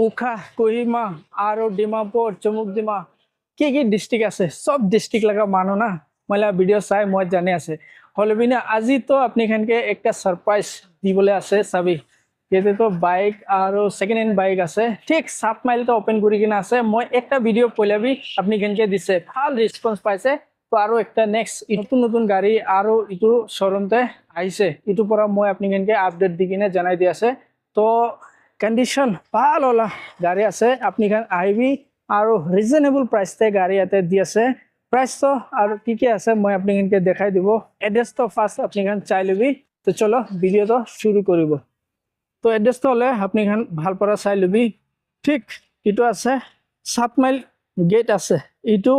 উখা কোহিমা আৰু ডিমাপুৰ চমুকডিমা কি ডিস্ট্রিক্ট আছে সব ডিস্ট্রিক্ট লাগা মানো না মইলা ভিডিও চাই মই জানি আছে হলে বিনা আজি তো আপনি খানকে একটা সারপ্রাইজ দিবলে আছে চাবি যেতে তো বাইক আৰু সেকেন্ড হ্যান্ড বাইক আছে ঠিক 7 মাইল তো ওপেন কৰি কিনা আছে মই একটা ভিডিও পলাবি আপনি খানকে দিছে ভাল রেসপন্স পাইছে তো আৰু একটা নেক্সট নতুন নতুন গাড়ি আৰু ইটো শোৰুমতে আইছে ইটো পৰা মই আপনি খানকে আপডেট দি কিনে জানাই দি আছে তো কন্ডিশন ভাল ওলা গাড়ি আছে আপনি খান আইবি আৰু ৰিজনেবল প্ৰাইসতে গাড়ি ইয়াতে দি আছে প্ৰাইস তো আৰু কি আছে মই আপনি খানকে দেখাই দিব এড্রেস তো ফার্স্ট আপনি খান চাই লবি তো চলো ভিডিও তো শুরু করিব তো এড্রেস তো হলে আপনি খান ভাল পৰা চাই লবি ঠিক ইটো আছে 7 মাইল গেট আছে ইটো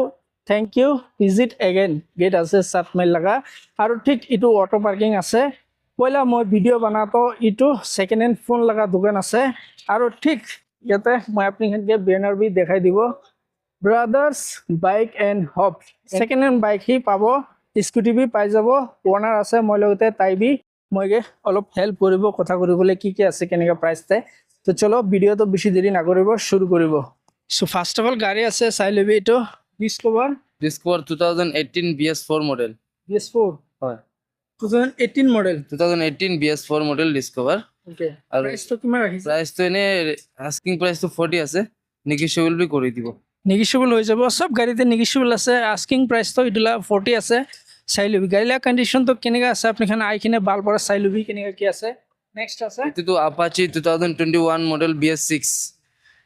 thank you visit again gate আছে 7 মাইল লাগা আৰু ঠিক ইটো অটো পার্কিং আছে পয়লা মই ভিডিও বানাতো ইটো সেকেন্ড হ্যান্ড ফোন লাগা দোকান আছে আৰু ঠিক ইয়াতে মই আপনি খানকে ব্যানার বি দেখাই দিব brothers bike and hop second hand bike হি পাব স্কুটি বি পাই যাব ওনার আছে মই লগতে তাইবি মইগে অলপ হেল্প কৰিব কথা কৰিবলৈ কি আছে কেনেকা প্ৰাইসতে তো চলো ভিডিও তো বেশি দেৰি না কৰিব শুৰু কৰিব সো ফার্স্ট অফ অল গাড়ি আছে চাই লবি এটো ডিসকভার 2018 BS4 model. BS4 হয় 2018 model 2018 BS4 model Discover. Okay আৰু প্ৰাইস তো কিমান ৰাখিছে প্ৰাইস তো এনে আস্কিং প্ৰাইস তো 40 আছে নেগোশিয়েবল বি কৰি দিব নেগোশিয়েবল হৈ যাব সব গাড়িতে নেগোশিয়েবল আছে আস্কিং প্রাইস তো ইডলা 40 আছে চাই লবি গাড়িলা কন্ডিশন তো কেনেকা আছে আপনি খান আই কিনে বাল পৰা চাই লবি কেনেকা কি আছে নেক্সট আছে এটো তো Apache 2021 model BS6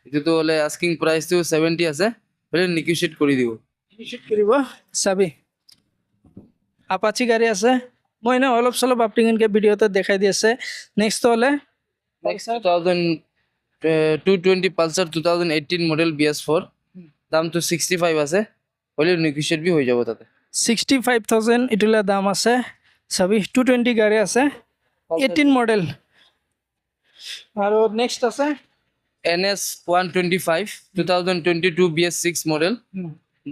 এটো তো হলে আস্কিং প্রাইস তো 70 আছে বলে নেগোশিয়েট কৰি দিব নিশ্চিত কৰিব চাবি আপাচি গাড়ি আছে মই না অলপ চলপ আপনি খানকে ভিডিওতে দেখাই দি আছে নেক্সট তো হলে নেক্সট 220 Pulsar 2018 model BS4 দাম তো 65 আছে বলে নেগোশিয়েট বি হৈ যাব তাতে 65,000 ইটুলা দাম আছে চাবি 220 গাড়ি আছে 18 মডেল আৰু নেক্সট আছে NS 125 2022 BS6 model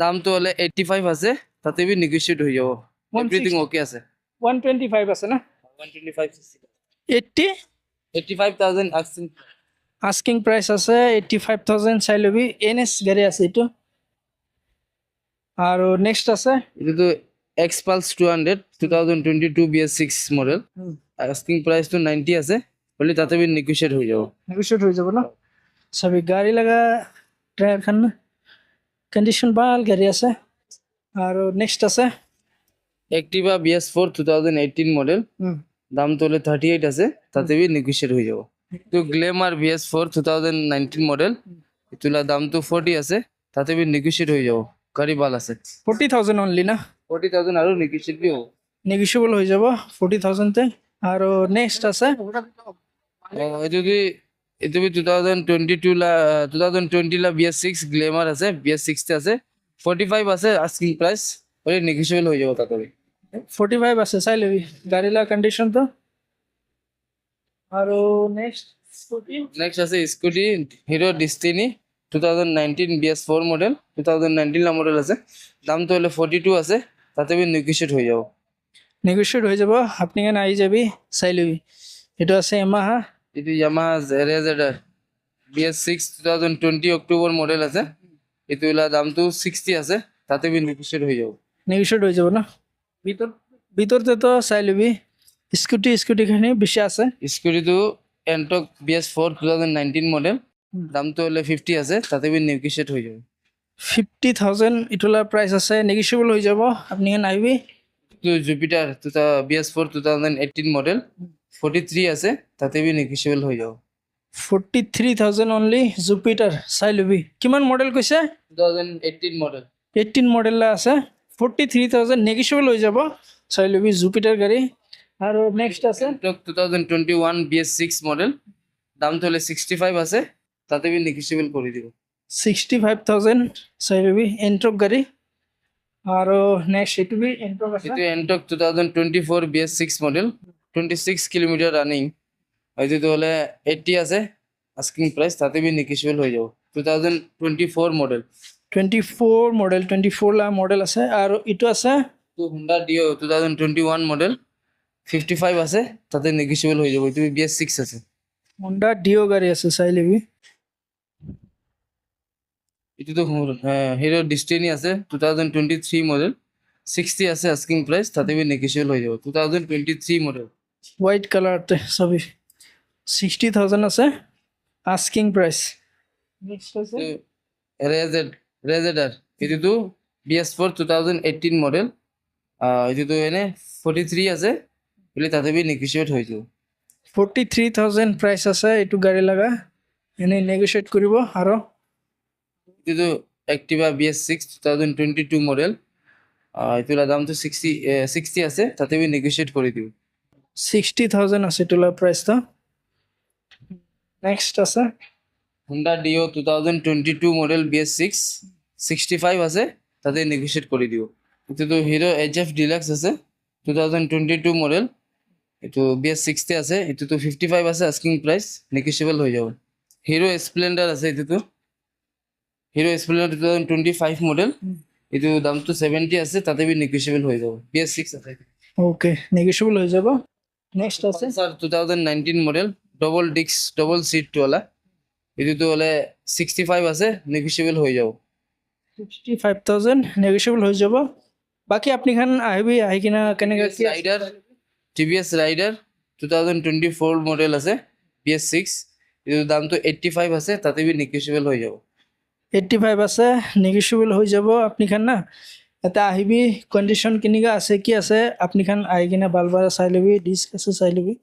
দাম তো হলে 85 আছে তাতে বি নেগোশিয়েট হৈ যাব 160 এভরিথিং ওকে আছে 125 আছে না 125 cc 80 85,000 আস্কিং আস্কিং প্রাইস আছে 85,000 চাই লবি এনএস গাড়ি আছে এটো আৰু নেক্সট আছে এটা তো X Pulse 200 2022 BS6 model asking price তো 90 আছে বলে তাতে বি নেগোশিয়েট হৈ যাব নেগোশিয়েট হৈ যাব না সবই গাড়ি লাগা টায়ার খান না কন্ডিশন ভাল গাড়ি আছে আৰু নেক্সট আছে Activa BS4 2018 model দাম তো হলে 38 আছে তাতে বি নেগোশিয়েট হৈ যাব তো গ্ল্যামার BS4 2019 model এতুলা দাম তো 40 আছে তাতে বি নেগোশিয়েট হৈ যাব গাড়ি ভাল আছে 40,000 অনলি না 40,000 আৰু নেগোশিয়েট বি হ'ব নেগোশিয়েবল হৈ যাব 40,000 তে আৰু নেক্সট আছে এটো বি 2022 লা 2020 লা BS6 গ্ল্যামার আছে BS6 তে আছে 45 আছে আস্কিং প্রাইস ওই নেগোশিয়েবল হৈ যাব তাতে 45 আছে চাই লবি গাড়ি লাগা কন্ডিশন তো আৰু নেক্সট স্কুটি নেক্সট আছে scooty hero destiny 2019 BS4 model 2019 লা মডেল আছে দাম তো হলে 42 আছে তাতে বি নেগোশিয়েট হৈ যাব নেগোশিয়েট হৈ যাব আপনি কেন আই যাবি চাই লবি এটো আছে ইয়ামাহা এটো Yamaha ZR BS6 2020 October model আছে এতুলা দাম তো 60 আছে তাতে বি নেগোশিয়েট হৈ যাব নেগোশিয়েট হৈ যাব না ভিতরতে তো চাই লবি স্কুটি খানি বেশি আছে স্কুটি তো এন্টক BS4 2019 মডেল দাম তো হলে 50 আছে তাতে বি নেগোশিয়েট হৈ যাব 50,000 ইটোলা প্রাইস আছে নেগোশিয়েবল হৈ যাব আপনি কেন আইবি তো জুপিটার BS4 2018 মডেল 43 আছে তাতে বি নেগোশিয়েবল হৈ যাব 43,000 অনলি জুপিটার চাই লবি কিমান মডেল কৈছে 2018 মডেল 18 মডেল আছে 43,000 নেগোশিয়েবল হৈ যাব চাই লবি জুপিটার গাড়ি আৰু নেক্সট আছে এন্টক 2021 BS6 মডেল দাম তো হলে 65 আছে তাতে বি নেগোশিয়েবল কৰি দিব 65,000 চাই লবি এন্ট্ৰক গাড়ি আৰু নেক্সট এটো বি এন্ট্ৰক আছে এটো Ntorq 2024 BS6 model 26 kilometre running হয়তো তো হলে 80 আছে আস্কিং প্রাইস তাতে বি নেগোশিয়েবল হৈ যাব 2024 মডেল 24 মডেল 24 লা মডেল আছে আৰু ইটো আছে তো Honda Dio 2021 মডেল 55 আছে তাতে নেগোশিয়েবল হৈ যাব এটো BS6 আছে Honda Dio গাড়ি আছে চাই লবি এইটোতো হিৰো ডিষ্টিনি আছে 2023 মডেল 60 আছে আস্কিং প্ৰাইচ তাতে বি নেগোচিয়েবল হৈ যাব 2023 মডেল হোৱাইট কালাৰতে চবি 60,000 আছে আস্কিং প্ৰাইচ নেক্সট আছে ৰেজেডাৰ এইটোতো BS4 2018 মডেল এইটোতো এনে 43 আছে বুলি তাতে বি নেগোচিয়েট হৈ যাব 43,000 প্ৰাইচ আছে এইটো গাড়ী লগা এনেই নেগোচিয়েট কৰিব আৰু এইটোতো এক্টিভা BS6 2022 মডেল এইটোৰ দামটো 60 আছে তাতে বি নেগোচিয়েট কৰি দিওঁ 60,000 আছে এইটোলা প্ৰাইচটো নেক্সট আছে Honda Dio 2022 মডেল BS6 65 আছে তাতে নেগোচিয়েট কৰি দিব এইটোতো হিৰো HF ডিলাক্স আছে 2022 মডেল এইটো BS60 আছে এইটোতো 55 আছে আস্কিং প্ৰাইচ নেগোচিয়েবল হৈ যাব হিৰো স্প্লেণ্ডাৰ আছে এইটোতো হিৰো স্প্লেণ্ডাৰ 2025 মডেল এইটো দামটো 70 আছে তাতে বি নেগোচিয়েবল হৈ যাব BS6 আছে ওকে নেগোচিয়েবল হৈ যাব নেক্সট আছে Pulsar 2019 মডেল ডবল সিট वाला এইটোতো হলে 65 আছে নেগোচিয়েবল হৈ যাব 65,000 নেগোচিয়েবল হৈ যাব বাকী আপুনি খান আহিবি আহি কিনা কেনেকৈ কি রাইডার TVS রাইডার 2024 মডেল আছে BS6 এর দাম তো 85 আছে তাতে বি নেগোচিয়েবল হৈ যাব 85 আছে নেগোচিয়েবল হৈ যাব আপুনি খান না এটা আহিবি কণ্ডিশ্যন কেনেকুৱা আছে কি আছে আপুনি খান আহি কিনে বাল বাল চাই ল'বি ডিস্ক আছে চাই ল'বি